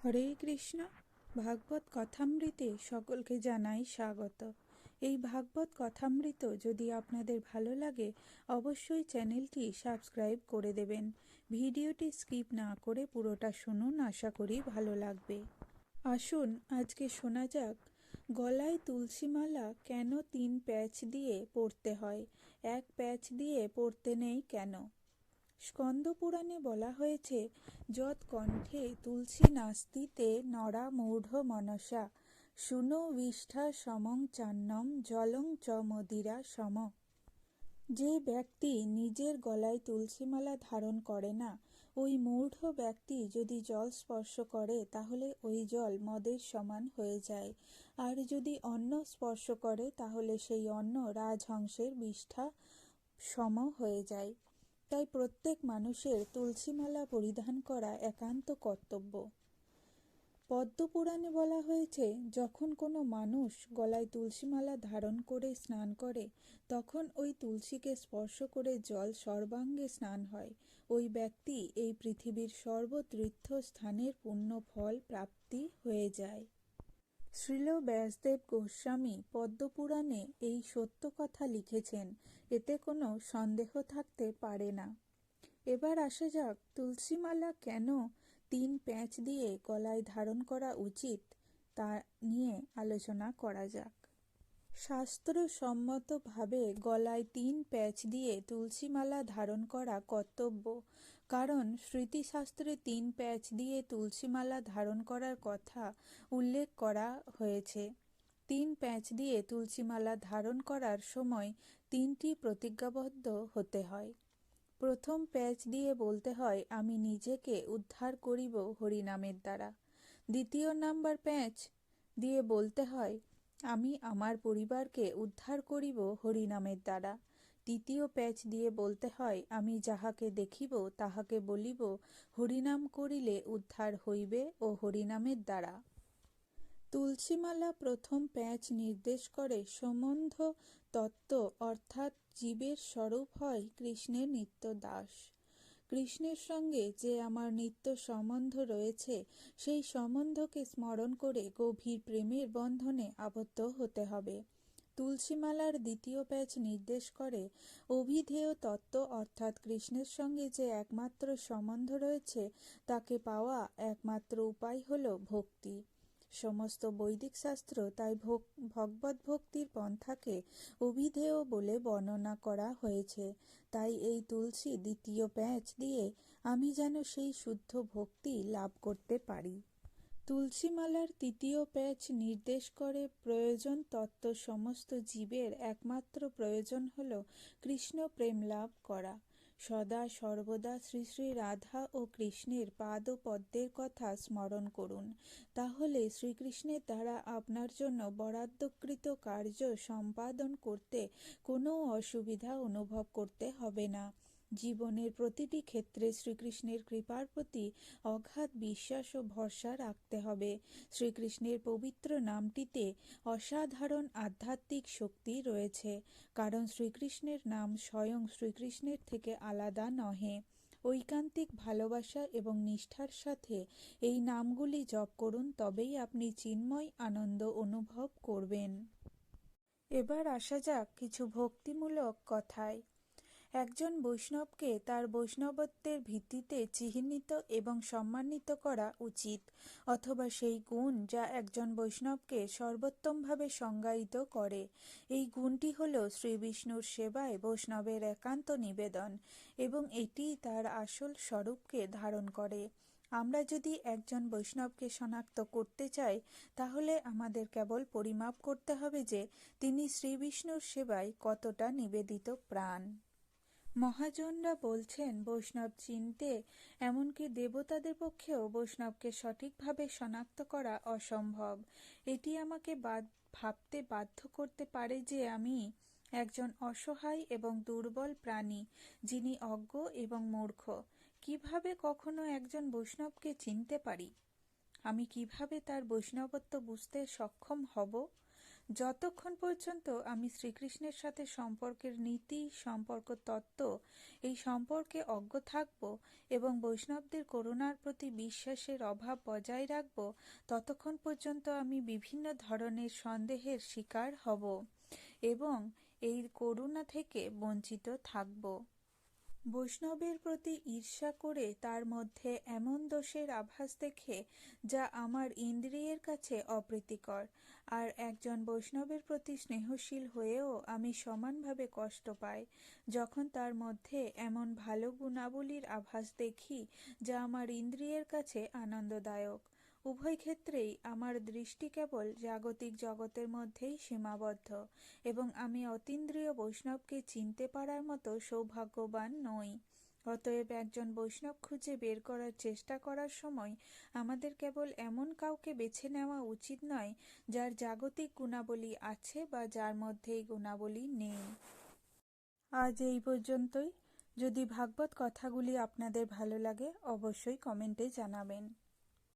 হরে কৃষ্ণ। ভাগবত কথামৃতে সকলকে জানাই স্বাগত। এই ভাগবত কথামৃত যদি আপনাদের ভালো লাগে অবশ্যই চ্যানেলটি সাবস্ক্রাইব করে দেবেন। ভিডিওটি স্কিপ না করে পুরোটা শুনুন, আশা করি ভালো লাগবে। আসুন আজকে শোনা যাক গলায় তুলসী মালা কেন 3 প্যাচ দিয়ে পরতে হয়, এক প্যাচ দিয়ে পরতে নেই কেন। স্কন্দ পুরাণে বলা হয়েছে, যৎ কণ্ঠে তুলসী নাস্তিতে নরা মূঢ় মনসা শুনো বিষ্ঠা সমং চান্নম জলং চ মদিরা সম। যে ব্যক্তি নিজের গলায় তুলসীমালা ধারণ করে না, ওই মূঢ় ব্যক্তি যদি জল স্পর্শ করে তাহলে ওই জল মদের সমান হয়ে যায়, আর যদি অন্ন স্পর্শ করে তাহলে সেই অন্ন রাজহংসের বিষ্ঠা সম হয়ে যায়। তাই প্রত্যেক মানুষের তুলসীমালা পরিধান করা একান্ত কর্তব্য। পদ্মপুরাণে বলা হয়েছে, যখন কোনো মানুষ গলায় তুলসীমালা ধারণ করে স্নান করে তখন ওই তুলসীকে স্পর্শ করে জল সর্বাঙ্গে স্নান হয়। ওই ব্যক্তি এই পৃথিবীর সর্বতীর্থ স্থানের পুণ্য ফল প্রাপ্তি হয়ে যায়। শ্রীল ব্যাসদেব গোস্বামী পদ্মপুরাণে এই সত্য কথা লিখেছেন, এতে কোনো সন্দেহ থাকতে পারে না। এবার আসা যাক তুলসীমালা কেন 3 প্যাচ দিয়ে গলায় ধারণ করা উচিত তা নিয়ে আলোচনা করা যাক। শাস্ত্রসম্মতভাবে গলায় 3 প্যাচ দিয়ে তুলসীমালা ধারণ করা কর্তব্য, কারণ স্মৃতিশাস্ত্রে 3 প্যাচ দিয়ে তুলসীমালা ধারণ করার কথা উল্লেখ করা হয়েছে। 3 প্যাচ দিয়ে তুলসীমালা ধারণ করার সময় 3টি প্রতিজ্ঞাবদ্ধ হতে হয়। প্রথম প্যাচ দিয়ে বলতে হয়, আমি নিজেকে উদ্ধার করিব হরিনামের দ্বারা। দ্বিতীয় নাম্বার প্যাচ দিয়ে বলতে হয়, আমি আমার পরিবারকে উদ্ধার করিব হরিনামের দ্বারা। তৃতীয় প্যাচ দিয়ে বলতে হয়, আমি যাহাকে দেখিব তাহাকে বলিব হরিনাম করিলে উদ্ধার হইবে ও হরিনামের দ্বারা। তুলসীমালা প্রথম প্যাচ নির্দেশ করে সম্বন্ধ তত্ত্ব, অর্থাৎ জীবের স্বরূপ হয় কৃষ্ণের নিত্য দাস। কৃষ্ণের সঙ্গে যে আমার নিত্য সম্বন্ধ রয়েছে সেই সম্বন্ধকে স্মরণ করে গভীর প্রেমের বন্ধনে আবদ্ধ হতে হবে। তুলসীমালার দ্বিতীয় প্যাচ নির্দেশ করে অভিধেয় তত্ত্ব, অর্থাৎ কৃষ্ণের সঙ্গে যে একমাত্র সম্বন্ধ রয়েছে তাকে পাওয়া একমাত্র উপায় হল ভক্তি। সমস্ত বৈদিক শাস্ত্র তাই ভগবত ভক্তির পন্থাকে অভিধেয় বলে বর্ণনা করা হয়েছে। তাই এই তুলসী দ্বিতীয় প্যাচ দিয়ে আমি যেন সেই শুদ্ধ ভক্তি লাভ করতে পারি। তুলসীমালার তৃতীয় প্যাচ নির্দেশ করে প্রয়োজন তত্ত্ব, সমস্ত জীবের একমাত্র প্রয়োজন হল কৃষ্ণ প্রেম লাভ করা। সদা সর্বদা শ্রী শ্রী রাধা ও কৃষ্ণের পাদ পদ্মের কথা স্মরণ করুন, তাহলে শ্রীকৃষ্ণের দ্বারা আপনার জন্য বরাদ্দকৃত কার্য সম্পাদন করতে কোনো অসুবিধা অনুভব করতে হবে না। জীবনের প্রতিটি ক্ষেত্রে শ্রীকৃষ্ণের কৃপার প্রতি অগাধ বিশ্বাস ও ভরসা রাখতে হবে। শ্রীকৃষ্ণের পবিত্র নামটিতে অসাধারণ আধ্যাত্মিক শক্তি রয়েছে, কারণ শ্রীকৃষ্ণের নাম স্বয়ং শ্রীকৃষ্ণের থেকে আলাদা নহে। ঐকান্তিক ভালোবাসা এবং নিষ্ঠার সাথে এই নামগুলি জপ করুন, তবেই আপনি চিন্ময় আনন্দ অনুভব করবেন। এবার আসা যাক কিছু ভক্তিমূলক কথায়। একজন বৈষ্ণবকে তার বৈষ্ণবত্বের ভিত্তিতে চিহ্নিত এবং সম্মানিত করা উচিত, অথবা সেই গুণ যা একজন বৈষ্ণবকে সর্বোত্তমভাবে সংজ্ঞায়িত করে। এই গুণটি হল শ্রী বিষ্ণুর সেবায় বৈষ্ণবের একান্ত নিবেদন, এবং এটি তার আসল স্বরূপকে ধারণ করে। আমরা যদি একজন বৈষ্ণবকে শনাক্ত করতে চাই তাহলে আমাদের কেবল পরিমাপ করতে হবে যে তিনি শ্রী বিষ্ণুর সেবায় কতটা নিবেদিত প্রাণ। মহাজনরা বলছেন, বৈষ্ণব চিনতে এমনকি দেবতাদের পক্ষেও বৈষ্ণবকে সঠিকভাবে শনাক্ত করা অসম্ভব। এটি আমাকে ভাবতে বাধ্য করতে পারে যে আমি একজন অসহায় এবং দুর্বল প্রাণী, যিনি অজ্ঞ এবং মূর্খ। কিভাবে কখনো একজন বৈষ্ণবকে চিনতে পারি? আমি কিভাবে তার বৈষ্ণবত্ব বুঝতে সক্ষম হব? যতক্ষণ পর্যন্ত আমি শ্রীকৃষ্ণের সাথে সম্পর্কের নীতি, সম্পর্ক তত্ত্ব, এই সম্পর্কে অজ্ঞ থাকব এবং বৈষ্ণবদের করুণার প্রতি বিশ্বাসের অভাব বজায় রাখব, ততক্ষণ পর্যন্ত আমি বিভিন্ন ধরনের সন্দেহের শিকার হব এবং এই করুণা থেকে বঞ্চিত থাকব। বৈষ্ণবের প্রতি ঈর্ষা করে তার মধ্যে এমন দোষের আভাস দেখে যা আমার ইন্দ্রিয়ের কাছে অপ্রীতিকর, আর একজন বৈষ্ণবের প্রতি স্নেহশীল হয়েও আমি সমানভাবে কষ্ট পাই যখন তার মধ্যে এমন ভালো গুণাবলীর আভাস দেখি যা আমার ইন্দ্রিয়ের কাছে আনন্দদায়ক। উভয় ক্ষেত্রেই আমার দৃষ্টি কেবল জাগতিক জগতের মধ্যেই সীমাবদ্ধ এবং আমি অতীন্দ্রিয় বৈষ্ণবকে চিনতে পারার মতো সৌভাগ্যবান নই। অতএব একজন বৈষ্ণব খুঁজে বের করার চেষ্টা করার সময় আমাদের কেবল এমন কাউকে বেছে নেওয়া উচিত নয় যার জাগতিক গুণাবলী আছে বা যার মধ্যে এই গুণাবলী নেই। আজ এই পর্যন্তই। যদি ভাগবত কথাগুলি আপনাদের ভালো লাগে অবশ্যই কমেন্টে জানাবেন।